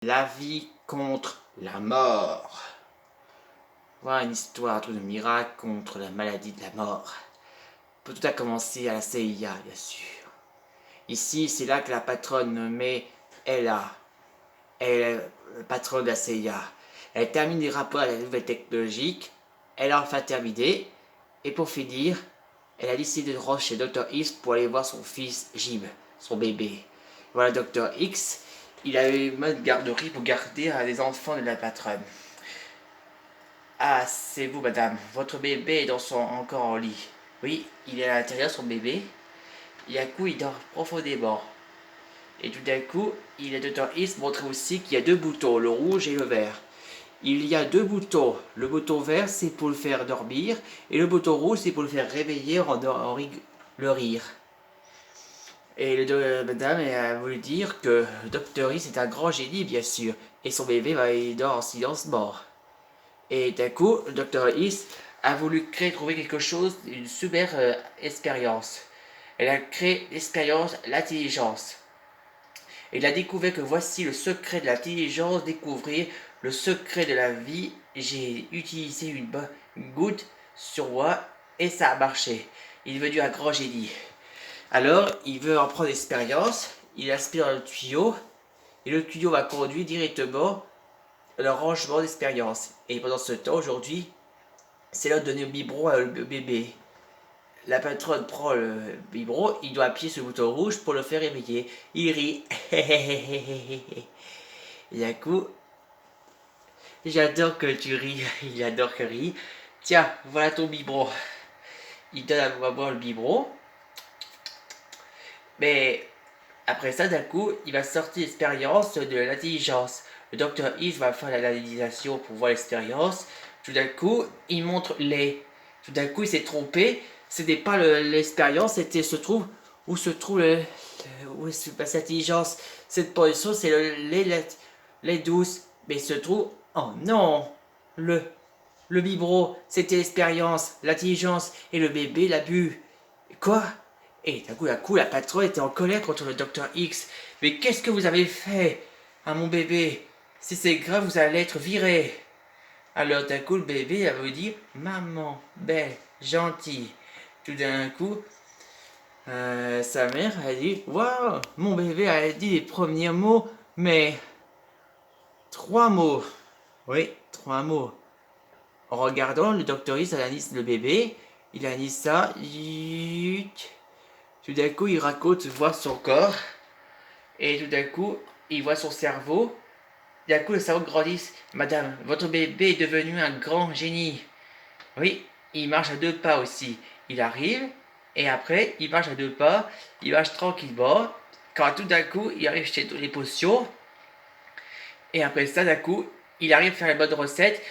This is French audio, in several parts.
La vie contre la mort. Voilà une histoire de miracle contre la maladie de la mort. Tout a commencé à la CIA, bien sûr. Ici, c'est là que la patronne nommée Ella, elle est la patronne de la CIA. Elle termine les rapports à la nouvelle technologique. Elle a enfin terminé. Et pour finir, elle a décidé de rentrer chez Dr. X pour aller voir son fils Jim, son bébé. Voilà Dr. X, il a eu une garderie pour garder les enfants de la patronne. Ah, c'est vous, madame. Votre bébé est encore en lit. Oui, il est à l'intérieur, son bébé. Et à coup, il dort profondément. Et tout d'un coup, il est Dr. X montrer aussi qu'il y a deux boutons, le rouge et le vert. Il y a deux boutons. Le bouton vert, c'est pour le faire dormir. Et le bouton rouge, c'est pour le faire réveiller le rire. Et madame a voulu dire que Dr. Is est un grand génie, bien sûr. Et son bébé il dort en silence mort. Et d'un coup, Dr. Is a voulu trouver quelque chose, une super expérience. Elle a créé l'expérience l'intelligence. Elle a découvert que voici le secret de l'intelligence, découvrir le secret de la vie. J'ai utilisé une goutte sur moi et ça a marché. Il est devenu un grand génie. Alors, il veut en prendre l'expérience, il aspire dans le tuyau, et le tuyau va conduire directement le rangement d'expérience. Et pendant ce temps, aujourd'hui, c'est l'heure de donner le biberon au bébé. La patronne prend le biberon, il doit appuyer sur le bouton rouge pour le faire réveiller. Il rit. Et d'un coup, j'adore que tu ris, il adore que rit. Tiens, voilà ton biberon. Il donne à boire le biberon. Mais après ça, d'un coup, il va sortir l'expérience de l'intelligence. Le docteur Yves va faire l'analysation pour voir l'expérience. Tout d'un coup, il montre les. Tout d'un coup, il s'est trompé. Ce n'est pas l'expérience, c'était où se trouve où est passée l'intelligence. Cette position, c'est les douces. Mais il se trouve. Oh non, le le biberon, c'était l'expérience, l'intelligence et le bébé l'a bu. Quoi? Et d'un coup, la patronne était en colère contre le docteur X. Mais qu'est-ce que vous avez fait à mon bébé? Si c'est grave, vous allez être viré. Alors d'un coup, le bébé avait dit maman, belle, gentille. Tout d'un coup, sa mère a dit waouh, mon bébé a dit les premiers mots, mais trois mots. Oui, trois mots. En regardant, le docteur X analyse le bébé. Il analyse ça. Tout d'un coup, il raconte voir son corps. Et tout d'un coup, il voit son cerveau. D'un coup, le cerveau grandit. Madame, votre bébé est devenu un grand génie. Oui, il marche à deux pas aussi. Il arrive, et après, il marche à deux pas. Il marche tranquillement. Quand tout d'un coup, il arrive chez les potions. Et après ça, d'un coup, il arrive à faire la bonne recette.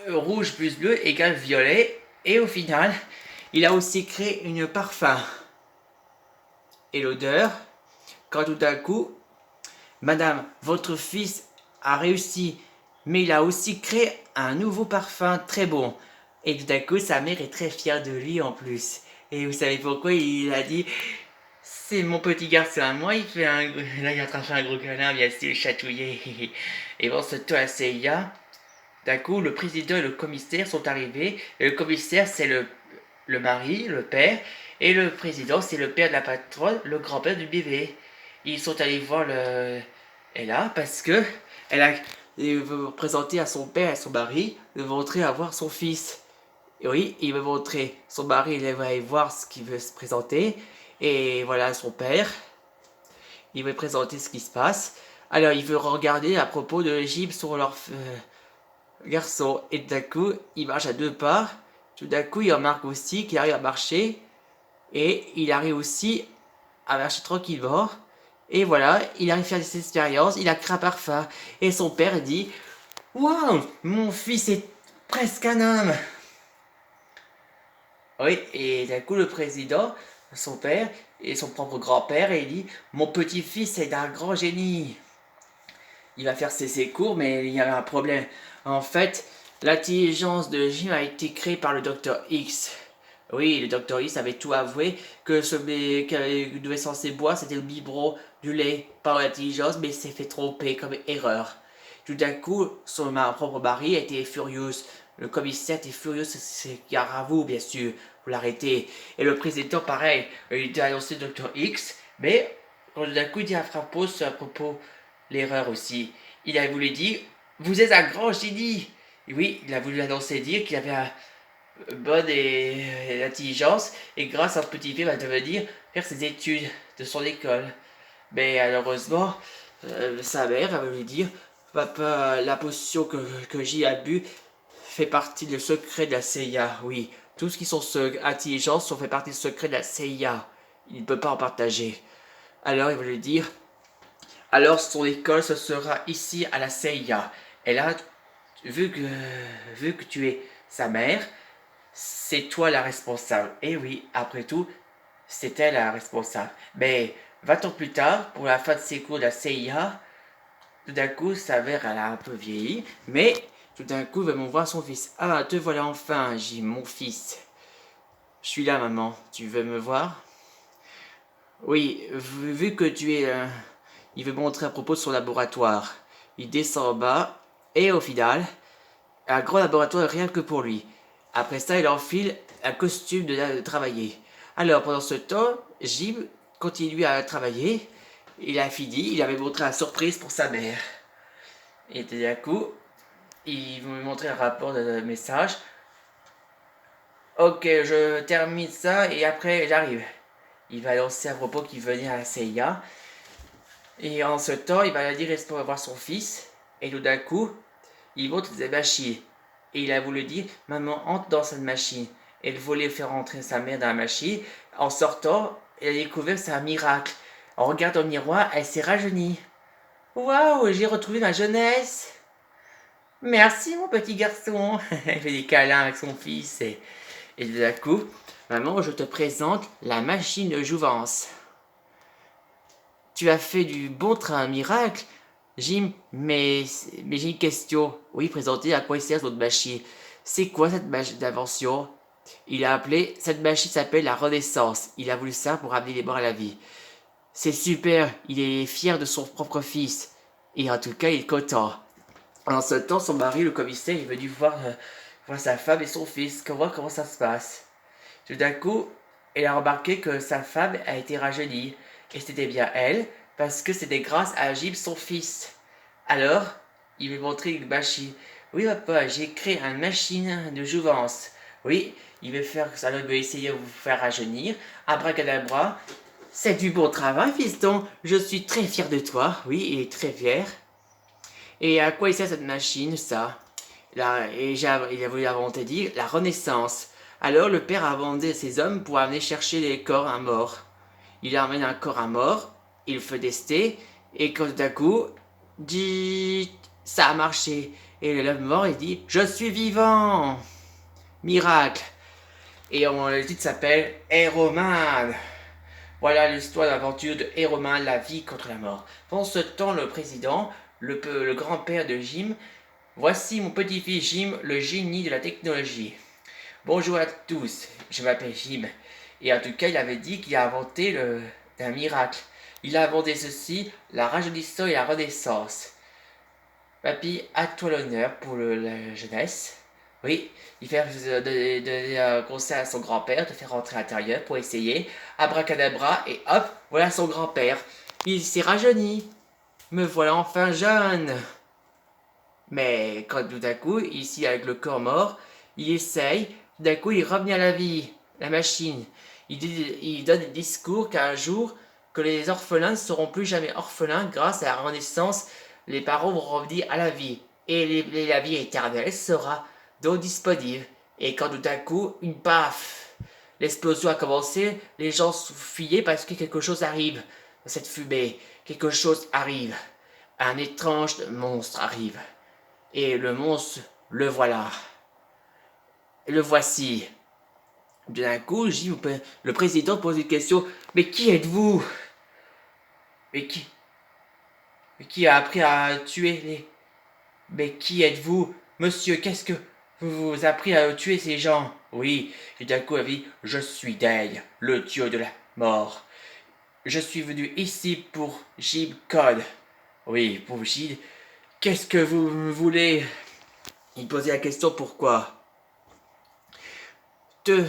Rouge plus bleu égale violet. Et au final, il a aussi créé une parfum. Et l'odeur, quand tout d'un coup, Madame, votre fils a réussi, mais il a aussi créé un nouveau parfum très bon. Et tout d'un coup, sa mère est très fière de lui en plus. Et vous savez pourquoi il a dit c'est mon petit garçon à moi, il fait un... Là, il est en train de faire un gros câlin, bien sûr, chatouillé. Et bon, ce tour à la CIA, d'un coup, le président et le commissaire sont arrivés. Et le commissaire, c'est le mari, le père. Et le président, c'est le père de la patronne, le grand-père du bébé. Ils sont allés voir Ella parce que il veut présenter à son père et à son mari de montrer à voir son fils. Et oui, il veut montrer son mari, il va aller voir ce qu'il veut se présenter. Et voilà son père. Il veut présenter ce qui se passe. Alors il veut regarder à propos de l'Égypte sur leur garçon. Et d'un coup, il marche à deux pas. Tout d'un coup, il remarque aussi qu'il arrive à marcher. Et il arrive aussi à marcher tranquillement. Et voilà, il arrive à faire des expériences. Il a créé un parfum. Et son père dit waouh, mon fils est presque un homme. Oui, et d'un coup, le président, son père et son propre grand-père, il dit mon petit-fils est d'un grand génie. Il va faire ses cours, mais il y a un problème. En fait, l'intelligence de Jim a été créée par le docteur X. Oui, le docteur Is avait tout avoué que ce qu'elle devait censé boire, c'était le biberon du lait par l'intelligence, mais il s'est fait tromper comme erreur. Tout d'un coup, son propre mari était furieux. Le commissaire était furieux, c'est gare à vous, bien sûr, vous l'arrêtez. Et le président, pareil, il a annoncé le docteur X, mais tout d'un coup, il dit à Frappos à propos l'erreur aussi. Il a voulu dire, vous êtes un grand génie. Et oui, il a voulu annoncer dire qu'il avait un bonne et intelligence, et grâce à ce petit film, va devenir faire ses études de son école. Mais malheureusement, sa mère va lui dire, papa, la potion que J a bu fait partie du secret de la CIA. Oui, tout ce qui sont intelligence sont fait partie du secret de la CIA. Il ne peut pas en partager. Alors il va lui dire, alors son école ce sera ici à la CIA. Et là, vu que, vu que tu es sa mère, c'est toi la responsable. Et oui, après tout, c'est elle la responsable. Mais 20 ans plus tard, pour la fin de ses cours de la CIA, tout d'un coup, sa mère, elle a un peu vieilli, mais tout d'un coup, va voir son fils. Ah, te voilà enfin, Jim, mon fils. Je suis là, maman. Tu veux me voir? Oui, vu que tu es... il veut montrer à propos de son laboratoire. Il descend en bas, et au final, un grand laboratoire rien que pour lui. Après ça, il enfile un costume de travailler. Alors, pendant ce temps, Jim continue à travailler. Il a fini, il avait montré la surprise pour sa mère. Et tout d'un coup, il veut me montrer un rapport de message. Ok, je termine ça et après j'arrive. Il va lancer à propos qu'il venait à la CIA. Et en ce temps, il va dire pour voir son fils. Et tout d'un coup, il monte des machines. Et il a voulu dire, maman, entre dans cette machine. Et il voulait faire entrer sa mère dans la machine. En sortant, il a découvert que c'est un miracle. En regardant le miroir, elle s'est rajeunie. Waouh, j'ai retrouvé ma jeunesse. Merci mon petit garçon. Elle fait des câlins avec son fils. Et d'un coup, maman, je te présente la machine de jouvence. Tu as fait du bon train miracle, Jim, mais j'ai une question. Oui, présentez à quoi il sert votre machine. C'est quoi cette machine d'invention? Il a appelé, cette machine s'appelle la Renaissance. Il a voulu ça pour ramener les morts à la vie. C'est super, il est fier de son propre fils. Et en tout cas, il est content. En ce temps, son mari, le commissaire, est venu voir sa femme et son fils, comment ça se passe. Tout d'un coup, elle a remarqué que sa femme a été rajeunie. Et c'était bien elle, parce que c'était grâce à Jim, son fils. Alors, il lui montrait une machine. Oui, papa, j'ai créé une machine de jouvence. Oui, il veut faire ça, il veut essayer de vous faire rajeunir. Abracadabra. C'est du bon travail, fiston. Je suis très fier de toi. Oui, il est très fier. Et à quoi il sert cette machine, ça? Là, il a voulu inventer dire la Renaissance. Alors le père a demandé à ses hommes pour amener chercher les corps à mort. Il amène un corps à mort, il le fait tester, et quand d'un coup, dit, ça a marché. Et l'homme mort, il dit, je suis vivant. Miracle. Et le titre s'appelle Héroman. Voilà l'histoire d'aventure de Héroman, la vie contre la mort. Pendant ce temps, le président, le grand-père de Jim, voici mon petit-fils Jim, le génie de la technologie. Bonjour à tous, je m'appelle Jim. Et en tout cas, il avait dit qu'il a inventé un miracle. Il a inventé ceci, la rajeunissance et la renaissance. Papy, à toi l'honneur pour la jeunesse. Oui, il fait donner un conseil à son grand-père de faire rentrer à l'intérieur pour essayer. Abracadabra, et hop, voilà son grand-père. Il s'est rajeuni. Me voilà enfin jeune. Mais quand tout d'un coup, ici avec le corps mort, il essaye, d'un coup il revient à la vie, la machine. Il donne des discours qu'un jour, que les orphelins ne seront plus jamais orphelins grâce à la Renaissance, les parents vont revenir à la vie. Et la vie éternelle sera donc disponible. Et quand tout d'un coup, une paf, l'explosion a commencé, les gens sont fuyés parce que quelque chose arrive dans cette fumée. Quelque chose arrive. Un étrange monstre arrive. Et le monstre, le voilà. Le voici. D'un coup, le président pose une question. Mais qui êtes-vous? Mais qui a appris à tuer les... Mais qui êtes-vous? Monsieur, qu'est-ce que... vous vous appris à tuer ces gens. Oui, et d'un coup elle dit, je suis Dale, le dieu de la mort. Je suis venu ici pour Jim Code. Oui, pour Jim. Qu'est-ce que vous voulez? Il posait la question pourquoi. Te,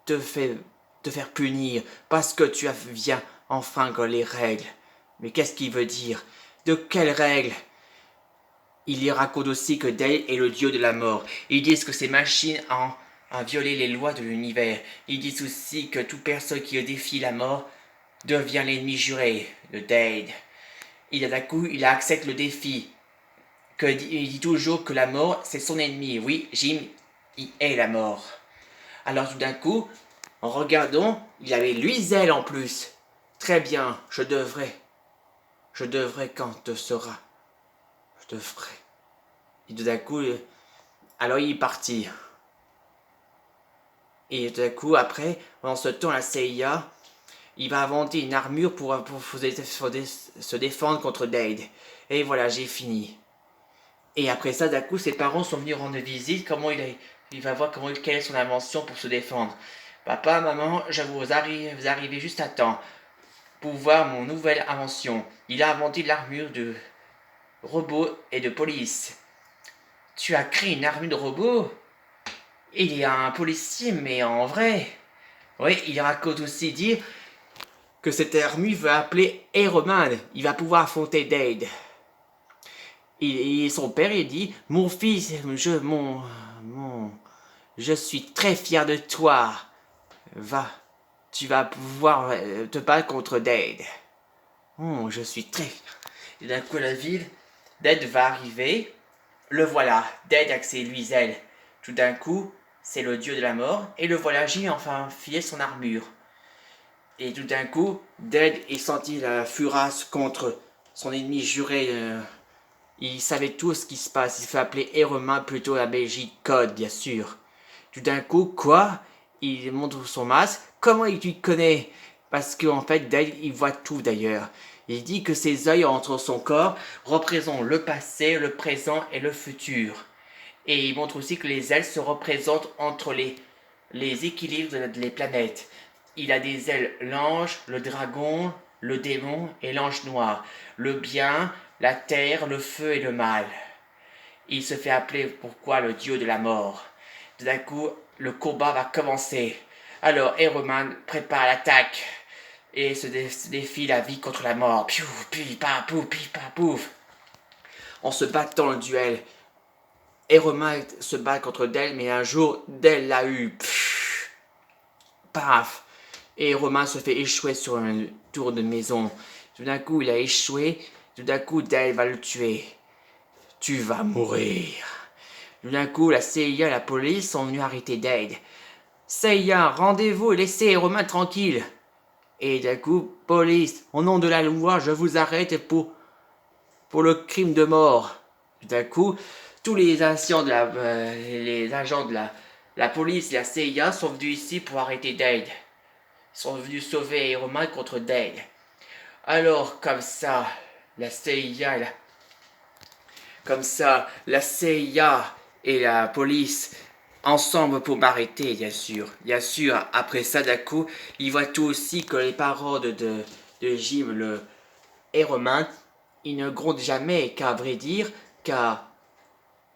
te, fait, te faire punir parce que tu viens enfreindre les règles. Mais qu'est-ce qu'il veut dire? De quelles règles? Il y raconte aussi que Dale est le dieu de la mort. Ils disent que ces machines ont violé les lois de l'univers. Ils disent aussi que toute personne qui défie la mort devient l'ennemi juré de Dale. D'un coup, il accepte le défi. Il dit toujours que la mort, c'est son ennemi. Oui, Jim, il est la mort. Alors tout d'un coup, en regardant, il avait l'huiselle en plus. Très bien, je devrais quand te sera. Je devrais. Et tout d'un coup, alors il est parti. Et tout d'un coup, après, pendant ce temps, la CIA, il va inventer une armure pour se défendre contre Dade. Et voilà, j'ai fini. Et après ça, d'un coup, ses parents sont venus rendre visite. Il va voir quelle est son invention pour se défendre. Papa, maman, vous arrivez juste à temps pour voir mon nouvelle invention. Il a inventé l'armure de robot et de police. Tu as créé une armure de robot? Il y a un policier, mais en vrai. Oui, il raconte aussi dire que cette armure va appeler Aeroman. Il va pouvoir affronter Dade. Et son père, il dit, mon fils, je suis très fier de toi. Va, tu vas pouvoir te battre contre Dade. Oh, je suis très fier. Et d'un coup, la ville, Dade va arriver. Le voilà, Dade avec ses luiselles. Tout d'un coup, c'est le dieu de la mort. Et le voilà, j'ai enfin filé son armure. Et tout d'un coup, Dade est senti la furasse contre son ennemi juré. Il savait tout ce qui se passe. Il fait appeler Erema plutôt la Belgique Code, bien sûr. Tout d'un coup, quoi? Il montre son masque. Comment il te connaît? Parce qu'en fait, Dale, il voit tout d'ailleurs. Il dit que ses yeux entre son corps représentent le passé, le présent et le futur. Et il montre aussi que les ailes se représentent entre les équilibres des planètes. Il a des ailes l'ange, le dragon, le démon et l'ange noir. Le bien, la terre, le feu et le mal. Il se fait appeler pourquoi le dieu de la mort. Tout d'un coup, le combat va commencer. Alors Heroman prépare l'attaque et se défie la vie contre la mort. Piou, pi, pa, pouf, pi, pa, pouf. En se battant le duel, Heroman se bat contre Del, mais un jour, Del l'a eu. Pff, paf. Et Romain se fait échouer sur un tour de maison. Tout d'un coup, il a échoué. Tout d'un coup, Dale va le tuer. Tu vas mourir. Tout d'un coup, la CIA et la police sont venus arrêter Dale. CIA, rendez-vous et laissez Romain tranquille. Et d'un coup, police, au nom de la loi, je vous arrête pour le crime de mort. Tout d'un coup, tous les agents de la police et la CIA sont venus ici pour arrêter Dale. Ils sont venus sauver Romain contre Dale. Alors, comme ça, la CIA et la police ensemble pour m'arrêter, bien sûr. Bien sûr, après ça, d'un coup, ils voient tout aussi que les paroles de Jim le Romain, ils ne grondent jamais, qu'à vrai dire, car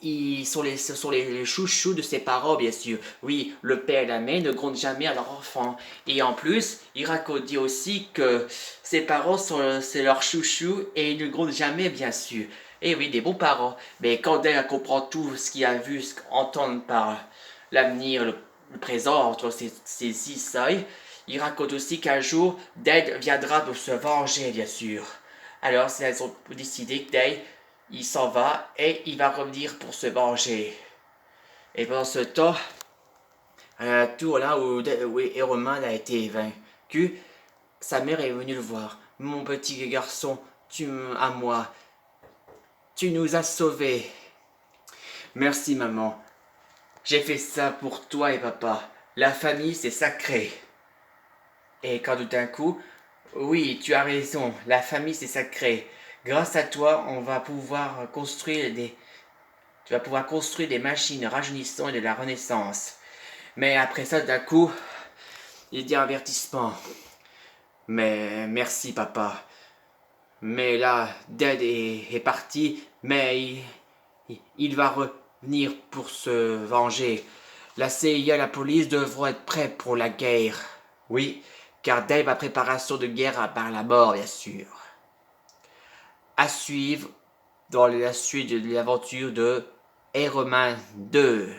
ce sont les chouchous de ses parents, bien sûr. Oui, le père et la mère ne grondent jamais à leur enfant. Et en plus, il raconte aussi que ses parents c'est leurs chouchous et ils ne grondent jamais, bien sûr. Et oui, des bons parents. Mais quand elle comprend tout ce qu'il a vu, ce qu'on entend par l'avenir, le présent, entre ces six seuils, il raconte aussi qu'un jour, Dale viendra pour se venger, bien sûr. Alors, elles ont décidé que Dale il s'en va et il va revenir pour se venger. Et pendant ce temps, à la tour là où Roman a été vaincu, sa mère est venue le voir. Mon petit garçon, à moi, tu nous as sauvés. Merci maman. J'ai fait ça pour toi et papa. La famille c'est sacré. Et quand tout d'un coup, oui, tu as raison, la famille c'est sacré. Grâce à toi, on va pouvoir construire tu vas pouvoir construire des machines rajeunissant et de la renaissance. Mais après ça, d'un coup, il dit un avertissement. Mais merci, papa. Mais là, Dead est parti, mais il va revenir pour se venger. La CIA et la police devront être prêts pour la guerre. Oui, car Dave a préparation de guerre par la mort, bien sûr. À suivre dans la suite de l'aventure de Iron Man 2.